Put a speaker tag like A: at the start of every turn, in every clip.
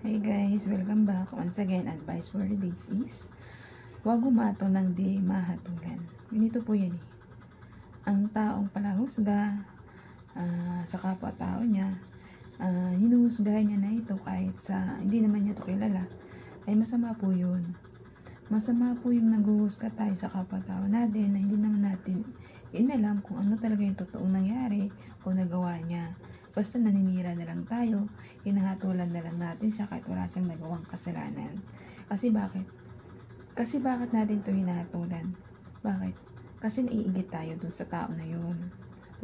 A: Hey guys, welcome back. Once again, advice for the days is huwag humato ng di mahatulan. Ganito po yan eh. Ang taong palahusga sa kapwa-tao niya, hinuhusgahan niya na ito kahit sa hindi naman niya ito kilala, ay masama po yun. Masama po yung naghuhusga tayo sa kapwa-tao natin na hindi naman natin inalam kung ano talaga yung totoong nangyari o nagawa niya. Basta naninira na lang tayo, hinahatulan na lang natin siya kahit wala siyang nagawang kasalanan. Kasi bakit? Kasi bakit natin ito hinahatulan? Bakit? Kasi naiigit tayo dun sa tao na yun.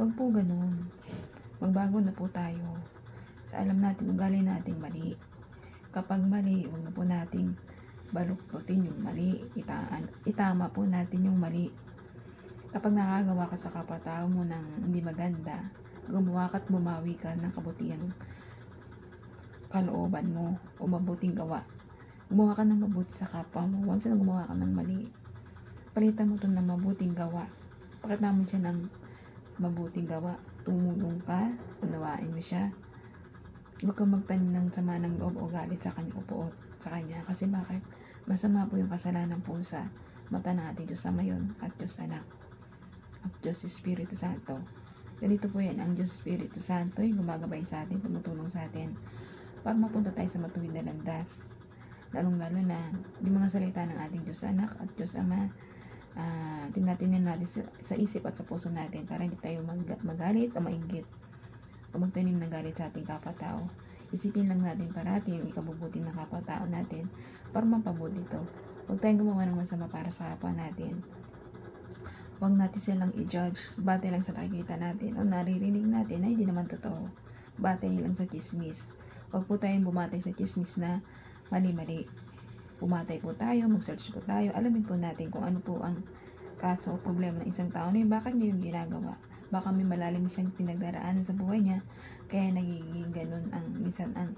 A: Huwag po ganun. Magbago na po tayo. Sa alam natin, ugali nating mali. Kapag mali, huwag na po nating baluktutin yung mali. Itama po natin yung mali. Kapag nakagawa ka sa kapwa-tao mo ng hindi maganda, gumawa ka at bumawi ka ng kabutihang kalooban mo o mabuting gawa. Gumawa ka ng mabuti sa kapwa mo. Once na gumawa ka ng mali, palitan mo ito ng mabuting gawa. Pakita mo siya ng mabuting gawa. Tumulong ka, unawain mo siya. Huwag kang magtanim ng sama ng loob o galit sa kanya o puot sa kanya. Kasi bakit? Masama po yung kasalanan po sa mata ng ating Diyos Ama yun at Diyos Anak at Diyos Espiritu Santo. Ganito po yan, ang Diyos Espiritu Santo ay gumagabay sa atin, tumutulong sa atin para mapunta tayo sa matuwid na landas. Lalong-lalo na yung mga salita ng ating Diyos Anak at Diyos Ama, tinatinin natin sa isip at sa puso natin para hindi tayo magalit o mainggit o magtanim ng galit sa ating kapwa-tao. Isipin lang natin parati yung ikabubuti ng kapwa-tao natin para mapabuti ito. Huwag tayong gumawa ng masama para sa kapwa natin. Huwag natin silang i-judge batay lang sa nakikita natin o naririnig natin na hindi naman totoo. Batay lang sa chismis. Huwag po tayong bumatay sa chismis na mali-mali. Bumatay po tayo, mag-search po tayo, alamin po natin kung ano po ang kaso o problema ng isang tao na yun, bakit niya yung ginagawa. Baka may malalim siyang pinagdaraanan sa buhay niya, kaya nagiging ganun ang minsan ang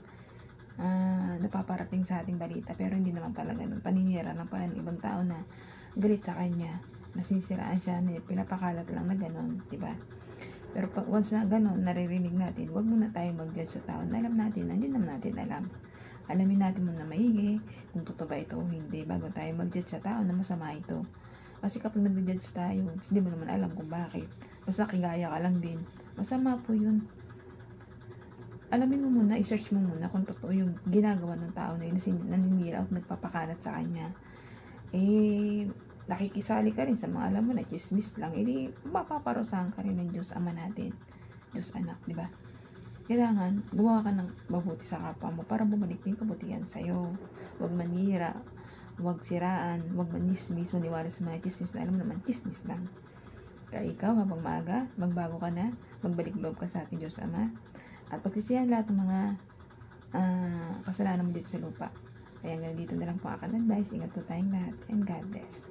A: napaparating sa ating balita, pero hindi naman pala ganun. Paninira lang pala ng ibang tao na galit sa kanya, nasisiraan siya, pinapakalat lang na gano'n, diba? Pero pag once na gano'n, naririnig natin, wag muna tayo mag-judge sa tao na alam natin, hindi naman natin alam. Alamin natin muna maigi kung totoo ba ito o hindi bago tayo mag-judge sa tao na masama ito. Kasi kapag nag-judge tayo, hindi mo naman alam kung bakit. Basta kigaya ka lang din. Masama po yun. Alamin mo muna, i-search mo muna kung totoo yung ginagawa ng tao na yun, naninira at nagpapakalat sa kanya. Nakikisali ka rin sa mga alam mo na chismis lang, mapaparusahan ka rin ng Diyos Ama natin, Diyos Anak, di ba? Kailangan gumawa ka ng mabuti sa kapwa mo para bumalik din kabutihan sa'yo. Huwag manira, huwag siraan, huwag manismis, maniwala sa mga chismis na alam mo naman, chismis lang. Kaya ikaw, habang maaga, magbago ka na, magbalik loob ka sa ating Diyos Ama, at pagsisihan lahat ng mga kasalanan mo dito sa lupa. Kaya hanggang dito na lang po aking advice. Ingat po tayong lahat, and God bless.